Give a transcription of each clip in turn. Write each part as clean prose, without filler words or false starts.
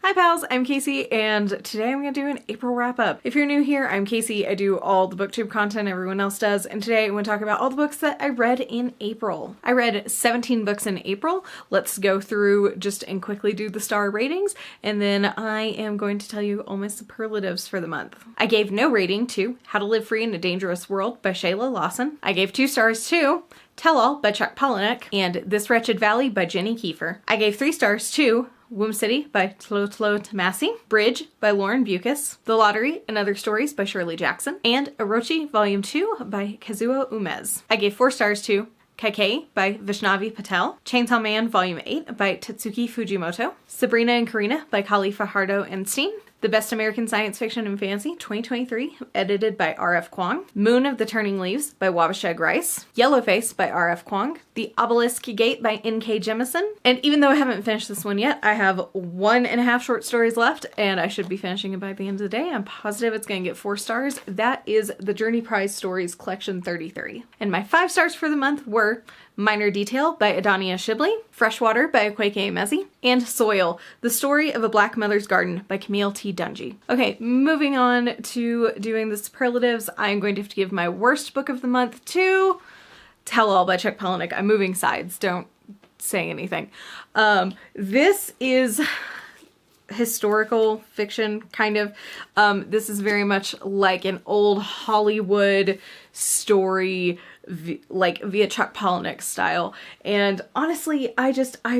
Hi pals, I'm Casey, and today I'm going to do an April wrap-up. If you're new here, I'm Casey. I do all the booktube content everyone else does, and today I'm going to talk about all the books that I read in April. I read 17 books in April. Let's go through just and quickly do the star ratings, and then I am going to tell you all my superlatives for the month. I gave no rating to How to Live Free in a Dangerous World by Shayla Lawson. I gave 2 stars to Tell All by Chuck Palahniuk and This Wretched Valley by Jenny Kiefer. I gave 3 stars to Womb City by Tlotlo Tamasi, Bridge by Lauren Bucas, The Lottery and Other Stories by Shirley Jackson, and Orochi Volume 2 by Kazuo Umez. I gave 4 stars to Kaikei by Vaishnavi Patel, Chainsaw Man Volume 8 by Tatsuki Fujimoto, Sabrina and Karina by Kali Fajardo Enstein, The Best American Science Fiction and Fantasy 2023, edited by R.F. Kuang, Moon of the Turning Leaves by Wabasheg Rice, Yellowface by R.F. Kuang, The Obelisk Gate by N.K. Jemisin, and even though I haven't finished this one yet, I have 1.5 short stories left, and I should be finishing it by the end of the day. I'm positive it's going to get 4 stars. That is the Journey Prize Stories Collection 33. And my 5 stars for the month were Minor Detail by Adania Shibley, Freshwater by Akweke Emezi, and Soil, The Story of a Black Mother's Garden by Camille T. Dungy. Okay, moving on to doing the superlatives, I'm going to have to give my worst book of the month to Tell All by Chuck Palahniuk. I'm moving sides, don't say anything. This is historical fiction, kind of. This is very much like an old Hollywood story, like via Chuck Palahniuk style. And honestly, I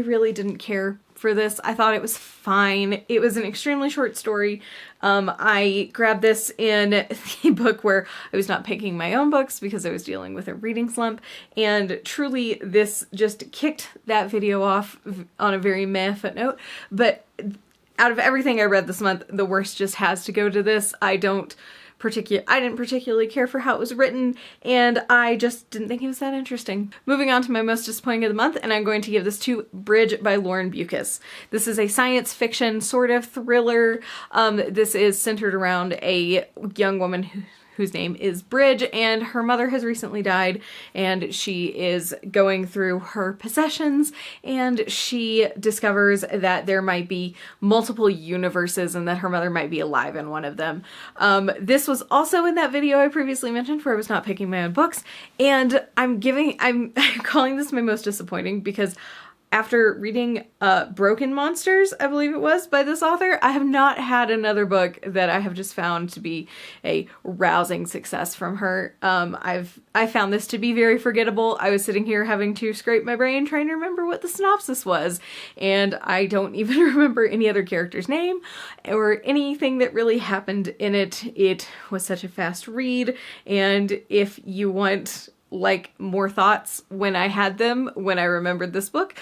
really didn't care for this. I thought it was fine. It was an extremely short story. I grabbed this in the book where I was not picking my own books because I was dealing with a reading slump, and truly this just kicked that video off on a very meh footnote. But out of everything I read this month, the worst just has to go to this. I didn't particularly care for how it was written, and I just didn't think it was that interesting. Moving on to my most disappointing of the month, and I'm going to give this to Bridge by Lauren Bucas. This is a science fiction sort of thriller. This is centered around a young woman whose name is Bridge, and her mother has recently died, and she is going through her possessions, and she discovers that there might be multiple universes and that her mother might be alive in one of them. This was also in that video I previously mentioned where I was not picking my own books, and I'm calling this my most disappointing because after reading Broken Monsters, I believe it was, by this author, I have not had another book that I have just found to be a rousing success from her. I found this to be very forgettable. I was sitting here having to scrape my brain trying to remember what the synopsis was, and I don't even remember any other character's name or anything that really happened in it. It was such a fast read, and if you want like more thoughts when I had them, when I remembered this book,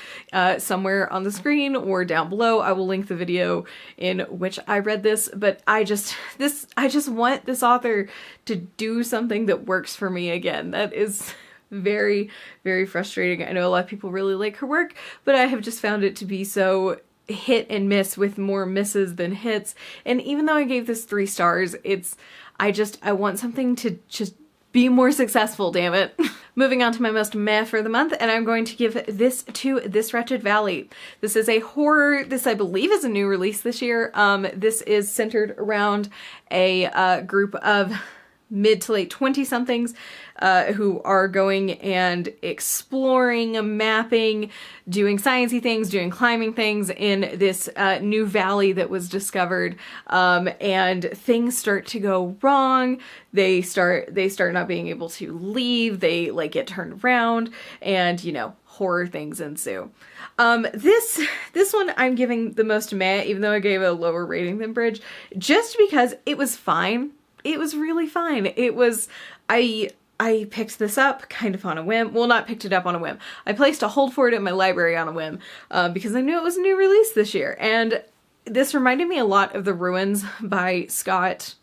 somewhere on the screen or down below, I will link the video in which I read this. But I just want this author to do something that works for me again. That is very, very frustrating. I know a lot of people really like her work, but I have just found it to be so hit and miss, with more misses than hits. And even though I gave this 3 stars, I want something to just be more successful, damn it. Moving on to my most meh for the month, and I'm going to give this to This Wretched Valley. This is a horror. This, I believe, is a new release this year. This is centered around a group of mid to late 20-somethings who are going and exploring, mapping, doing sciencey things, doing climbing things in this new valley that was discovered, and things start to go wrong. They start not being able to leave. They like get turned around, and horror things ensue. This one I'm giving the most meh, even though I gave a lower rating than Bridge, just because it was fine. It was really fine. I picked this up kind of on a whim. Well, not picked it up on a whim. I placed a hold for it in my library on a whim because I knew it was a new release this year. And this reminded me a lot of The Ruins by Scott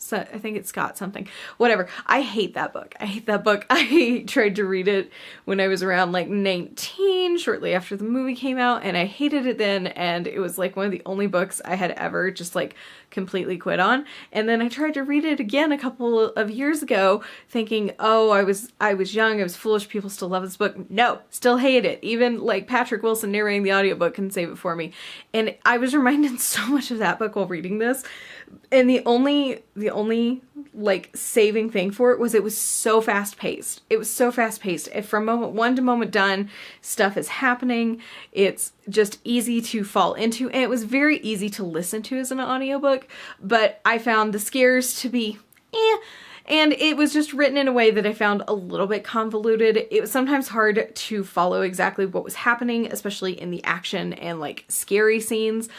So I think it's Scott something. Whatever. I hate that book. I hate that book. I tried to read it when I was around like 19, shortly after the movie came out, and I hated it then, and it was like one of the only books I had ever just like completely quit on. And then I tried to read it again a couple of years ago, thinking, oh, I was young, I was foolish, people still love this book. No, still hate it. Even like Patrick Wilson narrating the audiobook couldn't save it for me. And I was reminded so much of that book while reading this. And the only like saving thing for it was so fast paced. It was so fast paced. From moment one to moment done, stuff is happening. It's just easy to fall into, and it was very easy to listen to as an audiobook, but I found the scares to be and it was just written in a way that I found a little bit convoluted. It was sometimes hard to follow exactly what was happening, especially in the action and like scary scenes.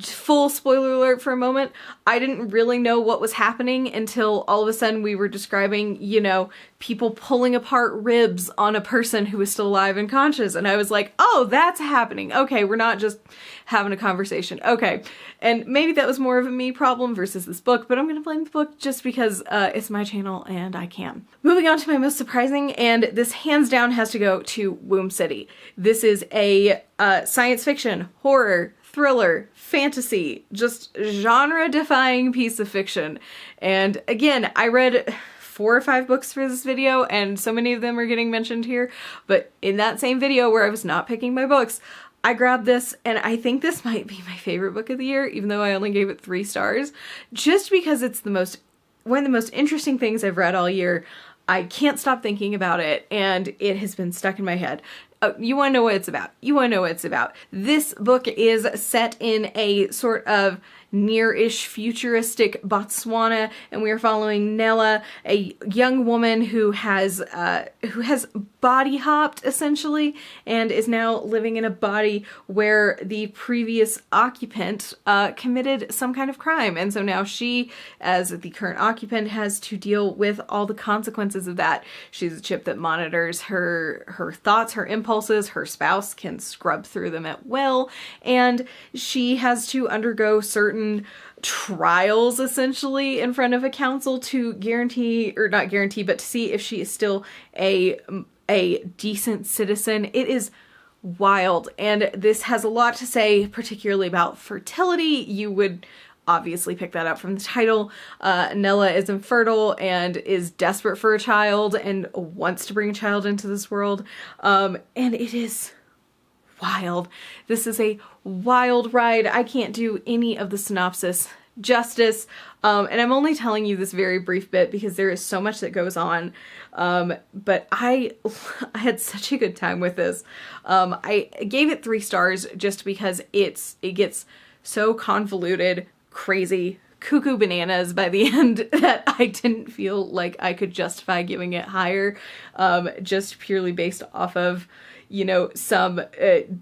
Full spoiler alert for a moment, I didn't really know what was happening until all of a sudden we were describing, you know, people pulling apart ribs on a person who was still alive and conscious. And I was like, oh, that's happening. Okay, we're not just having a conversation. Okay. And maybe that was more of a me problem versus this book, but I'm going to blame the book just because it's my channel and I can. Moving on to my most surprising, and this hands down has to go to Womb City. This is a science fiction, horror, thriller, fantasy, just genre-defying piece of fiction. And again, I read 4 or 5 books for this video, and so many of them are getting mentioned here, but in that same video where I was not picking my books, I grabbed this, and I think this might be my favorite book of the year, even though I only gave it 3 stars, just because it's one of the most interesting things I've read all year. I can't stop thinking about it, and it has been stuck in my head. You want to know what it's about. You want to know what it's about. This book is set in a sort of near-ish futuristic Botswana, and we are following Nella, a young woman who has body hopped essentially, and is now living in a body where the previous occupant committed some kind of crime, and so now she, as the current occupant, has to deal with all the consequences of that. She's a chip that monitors her thoughts, her impulses. Her spouse can scrub through them at will, and she has to undergo certain trials essentially in front of a council to guarantee, or not guarantee, but to see if she is still a decent citizen. It is wild, and this has a lot to say, particularly about fertility. You would obviously pick that up from the title. Nella is infertile and is desperate for a child and wants to bring a child into this world. And it is wild. This is a wild ride. I can't do any of the synopsis justice. And I'm only telling you this very brief bit because there is so much that goes on. But I had such a good time with this. I gave it 3 stars just because it gets so convoluted, crazy, cuckoo bananas by the end that I didn't feel like I could justify giving it higher, just purely based off of, you know, some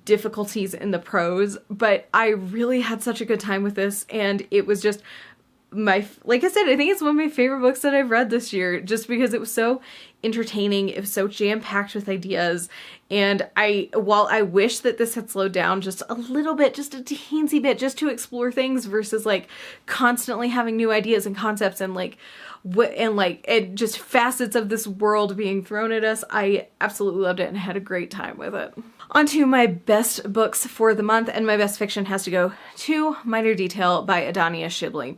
difficulties in the prose. But I really had such a good time with this, and it was just like I said, I think it's one of my favorite books that I've read this year, just because it was so entertaining, it was so jam-packed with ideas, and while I wish that this had slowed down just a little bit, just a teensy bit, just to explore things versus like constantly having new ideas and concepts and just facets of this world being thrown at us, I absolutely loved it and had a great time with it. On to my best books for the month, and my best fiction has to go to Minor Detail by Adania Shibli.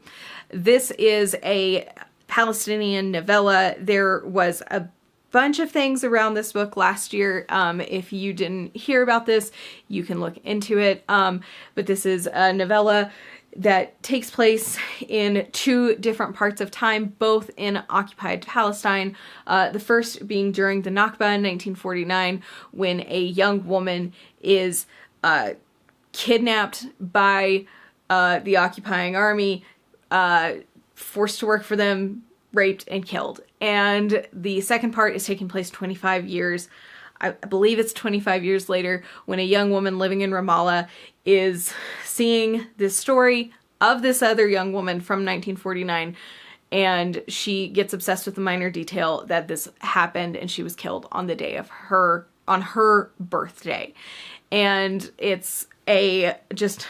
This is a Palestinian novella. There was a bunch of things around this book last year. If you didn't hear about this, you can look into it. But this is a novella that takes place in 2 different parts of time, both in occupied Palestine. The first being during the Nakba in 1949, when a young woman is kidnapped by the occupying army, forced to work for them, raped, and killed. And the second part is taking place 25 years, I believe it's 25 years later, when a young woman living in Ramallah is seeing this story of this other young woman from 1949, and she gets obsessed with the minor detail that this happened and she was killed on the day of her birthday. And it's a just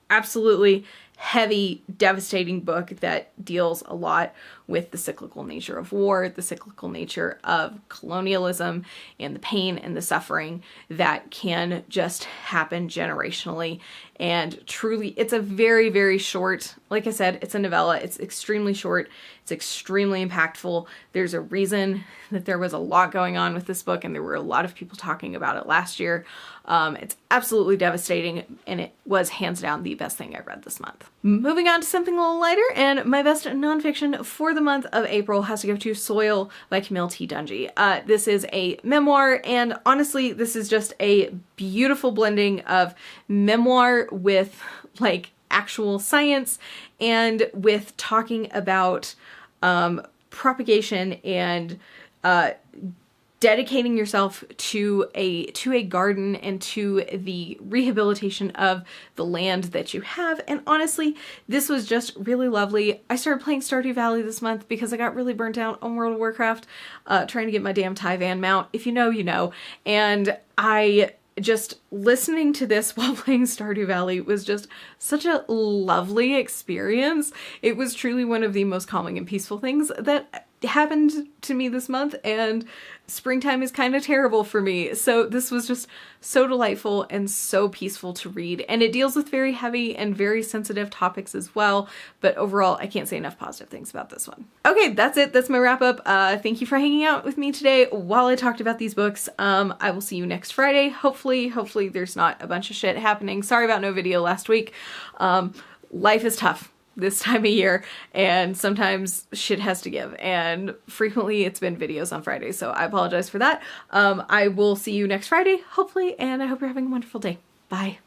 absolutely heavy, devastating book that deals a lot with the cyclical nature of war, the cyclical nature of colonialism, and the pain and the suffering that can just happen generationally. And truly, it's a very, very short, like I said, it's a novella. It's extremely short. It's extremely impactful. There's a reason that there was a lot going on with this book, and there were a lot of people talking about it last year. It's absolutely devastating, and it was hands down the best thing I read this month. Moving on to something a little lighter, and my best nonfiction for the month of April has to go to Soil by Camille T. Dungy. This is a memoir, and honestly, this is just a beautiful blending of memoir with like actual science and with talking about propagation and dedicating yourself to a garden and to the rehabilitation of the land that you have. And honestly, this was just really lovely. I started playing Stardew Valley this month because I got really burnt out on World of Warcraft, trying to get my damn Taiwan mount. If you know, you know. And I just listening to this while playing Stardew Valley was just such a lovely experience. It was truly one of the most calming and peaceful things that happened to me this month, and springtime is kind of terrible for me. So this was just so delightful and so peaceful to read. And it deals with very heavy and very sensitive topics as well. But overall, I can't say enough positive things about this one. Okay, that's it. That's my wrap up. Thank you for hanging out with me today while I talked about these books. I will see you next Friday. Hopefully there's not a bunch of shit happening. Sorry about no video last week. Life is tough this time of year, and sometimes shit has to give, and frequently it's been videos on Fridays, so I apologize for that. I will see you next Friday, hopefully, and I hope you're having a wonderful day. Bye.